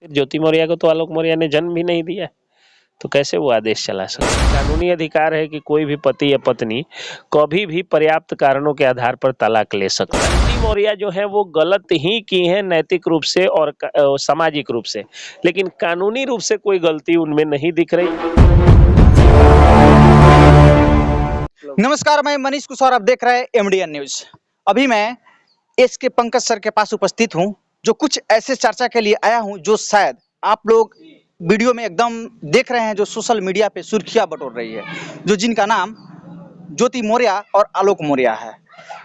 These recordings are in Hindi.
ज्योति मौर्य को तो आलोक मौर्य ने जन्म भी नहीं दिया, तो कैसे वो आदेश चला सकते हैं? कानूनी अधिकार है कि कोई भी पति या पत्नी कभी भी पर्याप्त कारणों के आधार पर तलाक ले सकता है। ज्योति मौर्य जो है वो गलत ही की है नैतिक रूप से और सामाजिक रूप से, लेकिन कानूनी रूप से कोई गलती उनमें नहीं दिख रही। नमस्कार, मैं मनीष कुशवाहा, आप देख रहे हैं एमडीएन न्यूज। अभी मैं एसके पंकज सर के पास उपस्थित हूं, जो कुछ ऐसे चर्चा के लिए आया हूं जो शायद आप लोग वीडियो में एकदम देख रहे हैं, जो सोशल मीडिया पे सुर्खियां बटोर रही है, जो जिनका नाम ज्योति मौर्य और आलोक मौर्य है।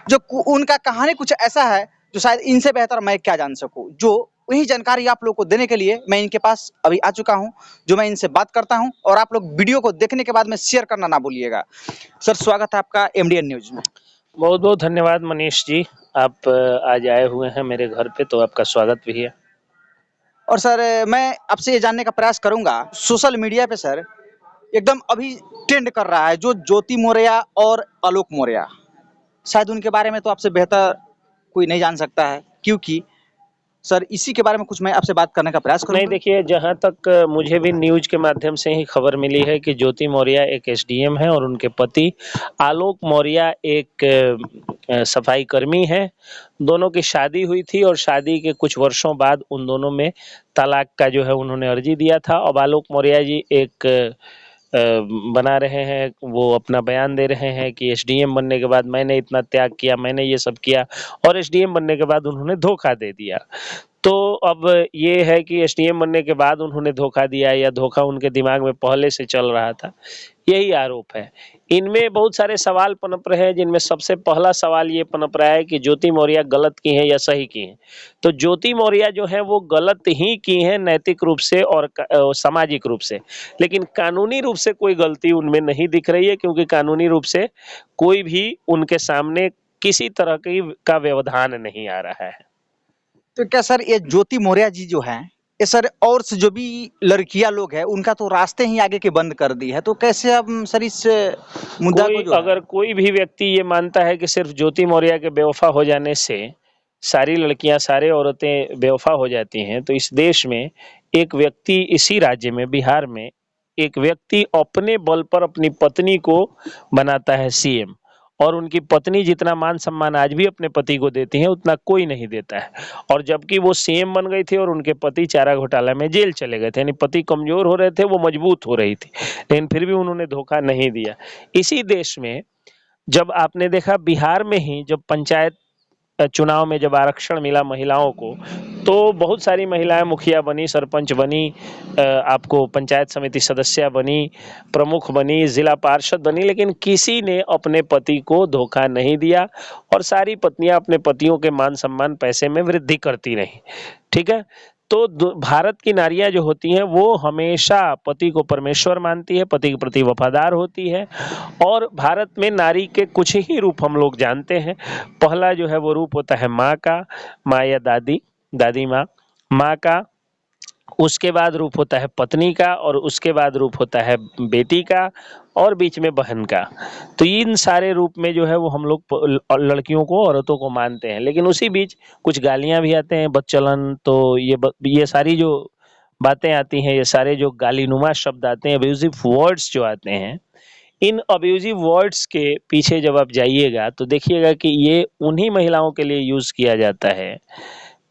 जो उनका कहानी कुछ ऐसा है जो शायद इनसे बेहतर मैं क्या जान सकूं। जो वही जानकारी आप लोग को देने के लिए मैं इनके पास अभी आ चुका हूं, जो मैं इनसे बात करता हूं, और आप लोग वीडियो को देखने के बाद में शेयर करना ना भूलिएगा। सर, स्वागत है आपका एमडीएन न्यूज में। बहुत बहुत धन्यवाद मनीष जी, आप आज आए हुए हैं मेरे घर पे, तो आपका स्वागत भी है। और सर, मैं आपसे ये जानने का प्रयास करूंगा, सोशल मीडिया पे सर एकदम अभी ट्रेंड कर रहा है जो ज्योति मौर्य और आलोक मौर्य। शायद उनके बारे में तो आपसे बेहतर कोई नहीं जान सकता है, क्योंकि सर इसी के बारे में कुछ मैं आपसे बात करने का प्रयास करूंगा। नहीं, देखिए, जहाँ तक मुझे भी न्यूज के माध्यम से ही खबर मिली है कि ज्योति मौर्य एक एसडीएम है और उनके पति आलोक मौर्य एक सफाई कर्मी है। दोनों की शादी हुई थी और शादी के कुछ वर्षों बाद उन दोनों में तलाक का जो है उन्होंने अर्जी दिया था। अब आलोक मौर्य जी एक बना रहे हैं, वो अपना बयान दे रहे हैं कि एसडीएम बनने के बाद मैंने इतना त्याग किया, मैंने ये सब किया, और एसडीएम बनने के बाद उन्होंने धोखा दे दिया। तो अब ये है कि एसडीएम बनने के बाद उन्होंने धोखा दिया या धोखा उनके दिमाग में पहले से चल रहा था, यही आरोप है। इनमें बहुत सारे सवाल पनप रहे हैं, जिनमें सबसे पहला सवाल ये पनप रहा है कि ज्योति मौर्य गलत की हैं या सही की हैं। तो ज्योति मौर्य जो है वो गलत ही की हैं नैतिक रूप से और सामाजिक रूप से, लेकिन कानूनी रूप से कोई गलती उनमें नहीं दिख रही है, क्योंकि कानूनी रूप से कोई भी उनके सामने किसी तरह का व्यवधान नहीं आ रहा है। तो क्या सर ये ज्योति मौर्य जी जो हैं, ये सर और जो भी लड़कियां लोग हैं उनका तो रास्ते ही आगे के बंद कर दी है, तो कैसे हम सर इस मुद्दा को जो अगर कोई भी व्यक्ति ये मानता है कि सिर्फ ज्योति मौर्य के बेवफा हो जाने से सारी लड़कियां, सारे औरतें बेवफा हो जाती हैं, तो इस देश में एक व्यक्ति, इसी राज्य में, बिहार में, एक व्यक्ति अपने बल पर अपनी पत्नी को बनाता है सीएम, और उनकी पत्नी जितना मान सम्मान आज भी अपने पति को देती है उतना कोई नहीं देता है। और जबकि वो सीएम बन गई थी और उनके पति चारा घोटाला में जेल चले गए थे, यानी पति कमजोर हो रहे थे, वो मजबूत हो रही थी, लेकिन फिर भी उन्होंने धोखा नहीं दिया। इसी देश में जब आपने देखा, बिहार में ही जब पंचायत चुनाव में जब आरक्षण मिला महिलाओं को, तो बहुत सारी महिलाएं मुखिया बनी, सरपंच बनी, आपको पंचायत समिति सदस्य बनी, प्रमुख बनी, जिला पार्षद बनी, लेकिन किसी ने अपने पति को धोखा नहीं दिया और सारी पत्नियां अपने पतियों के मान सम्मान, पैसे में वृद्धि करती रही। ठीक है, तो भारत की नारियां जो होती हैं वो हमेशा पति को परमेश्वर मानती है, पति के प्रति वफादार होती है। और भारत में नारी के कुछ ही रूप हम लोग जानते हैं। पहला जो है वो रूप होता है माँ का, माँ या दादी, दादी माँ का। उसके बाद रूप होता है पत्नी का, और उसके बाद रूप होता है बेटी का, और बीच में बहन का। तो इन सारे रूप में जो है वो हम लोग लड़कियों को, औरतों को मानते हैं। लेकिन उसी बीच कुछ गालियां भी आते हैं, बदचलन, तो ये सारी जो बातें आती हैं, ये सारे जो गालीनुमा शब्द आते हैं, अब्यूजिव वर्ड्स जो आते हैं, इन अब्यूजिव वर्ड्स के पीछे जब आप जाइएगा तो देखिएगा कि ये उन्हीं महिलाओं के लिए यूज किया जाता है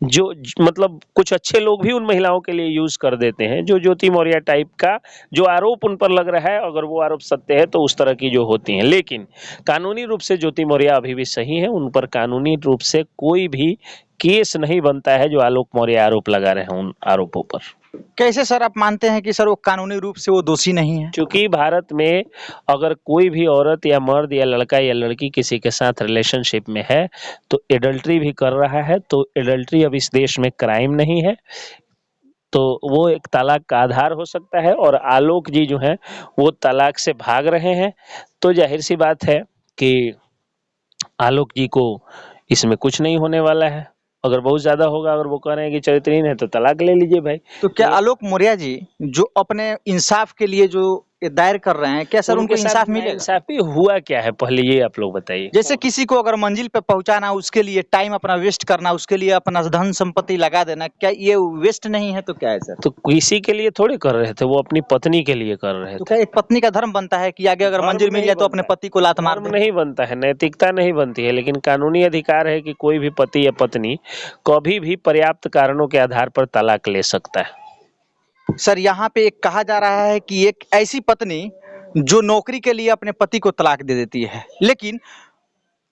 जो मतलब कुछ अच्छे लोग भी उन महिलाओं के लिए यूज कर देते हैं, जो ज्योति मौर्य टाइप का जो आरोप उन पर लग रहा है, अगर वो आरोप सत्य है तो उस तरह की जो होती हैं। लेकिन कानूनी रूप से ज्योति मौर्य अभी भी सही है, उन पर कानूनी रूप से कोई भी केस नहीं बनता है जो आलोक मौर्य आरोप लगा रहे हैं उन आरोपों पर। कैसे सर आप मानते हैं कि सर वो कानूनी रूप से वो दोषी नहीं है? क्योंकि भारत में अगर कोई भी औरत या मर्द या लड़का या लड़की किसी के साथ रिलेशनशिप में है तो एडल्ट्री भी कर रहा है, तो एडल्ट्री अब इस देश में क्राइम नहीं है, तो वो एक तलाक का आधार हो सकता है। और आलोक जी जो हैं वो तलाक से भाग रहे हैं, तो जाहिर सी बात है कि आलोक जी को इसमें कुछ नहीं होने वाला है। अगर बहुत ज्यादा होगा, अगर वो कह रहे हैं कि चरित्रहीन है, तो तलाक ले लीजिए भाई। तो क्या आलोक मौर्य जी जो अपने इंसाफ के लिए जो दायर कर रहे हैं, क्या सर उनको उनके साथ इंसाफ मिलेगा? नाइंसाफी हुआ क्या है, पहले ये आप लोग बताइए। जैसे किसी को अगर मंजिल पे पहुंचाना, उसके लिए टाइम अपना वेस्ट करना, उसके लिए अपना धन संपत्ति लगा देना, क्या ये वेस्ट नहीं है? तो क्या है सर? तो किसी के लिए थोड़े कर रहे थे, वो अपनी पत्नी के लिए कर रहे तो थे। क्या एक पत्नी का धर्म बनता है कि आगे अगर धर्म मंजिल मिल नहीं जाए तो अपने बनता है। पति को लात मार धर्म दे? नहीं बनता है, नैतिकता नहीं बनती है, लेकिन कानूनी अधिकार है कि कोई भी पति या पत्नी कभी भी पर्याप्त कारणों के आधार पर तलाक ले सकता है। सर यहाँ पे एक कहा जा रहा है कि एक ऐसी पत्नी जो नौकरी के लिए अपने पति को तलाक दे देती है, लेकिन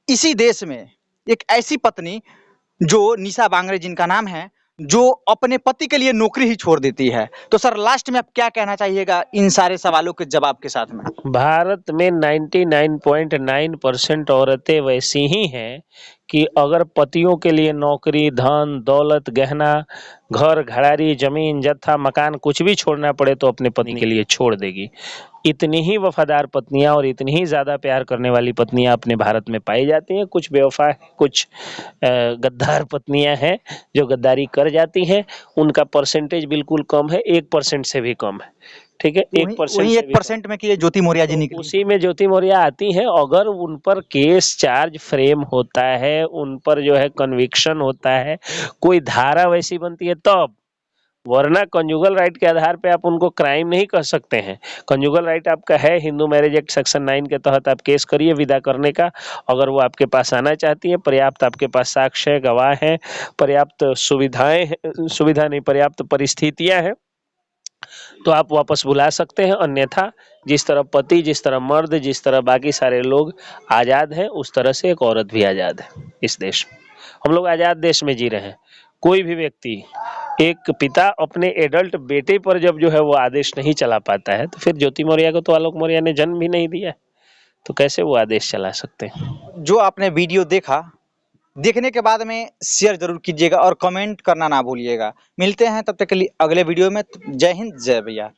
इसी देश में एक ऐसी पत्नी जो निशा बांगरे जिनका नाम है, जो अपने पति के लिए नौकरी ही छोड़ देती है। तो सर लास्ट में आप क्या कहना चाहिएगा इन सारे सवालों के जवाब के साथ में? भारत में 99.9% औरतें वैसी ही हैं कि अगर पतियों के लिए नौकरी, धन, दौलत, गहना, घर, घरारी, जमीन, जत्था, मकान कुछ भी छोड़ना पड़े तो अपने पति के लिए छोड़ देगी। इतनी ही वफादार पत्नियां और इतनी ही ज़्यादा प्यार करने वाली पत्नियां अपने भारत में पाई जाती हैं। कुछ बेवफा, कुछ गद्दार पत्नियां हैं जो गद्दारी कर जाती हैं, उनका परसेंटेज बिल्कुल कम है, 1% से भी कम है। ठीक है, 1% वही से भी 1% में कि ये ज्योति मौर्य जी तो निकली। उसी में ज्योति मौर्य आती हैं। अगर उन पर केस चार्ज फ्रेम होता है, उन पर जो है कन्विक्शन होता है, कोई धारा वैसी बनती है तब, वरना कंजुगल राइट के आधार पे आप उनको क्राइम नहीं कह सकते हैं। कंजुगल राइट आपका है, हिंदू मैरिज एक्ट सेक्शन 9 के तहत आप केस करिए विदा करने का। अगर वो आपके पास आना चाहती है, पर्याप्त आपके पास साक्ष्य है, गवाह हैं, पर्याप्त सुविधाएं हैं, सुविधा नहीं पर्याप्त परिस्थितियां हैं, तो आप वापस बुला सकते हैं। अन्यथा जिस तरह पति, जिस तरह मर्द, जिस तरह बाकी सारे लोग आज़ाद हैं, उस तरह से एक औरत भी आज़ाद है इस देश में। हम लोग आज़ाद देश में जी रहे हैं। कोई भी व्यक्ति, एक पिता अपने एडल्ट बेटे पर जब जो है वो आदेश नहीं चला पाता है, तो फिर ज्योति मौर्य को तो आलोक मौर्य ने जन्म भी नहीं दिया, तो कैसे वो आदेश चला सकते हैं? जो आपने वीडियो देखा, देखने के बाद में शेयर जरूर कीजिएगा और कमेंट करना ना भूलिएगा। मिलते हैं तब तक के लिए अगले वीडियो में। जय हिंद, जय भैया।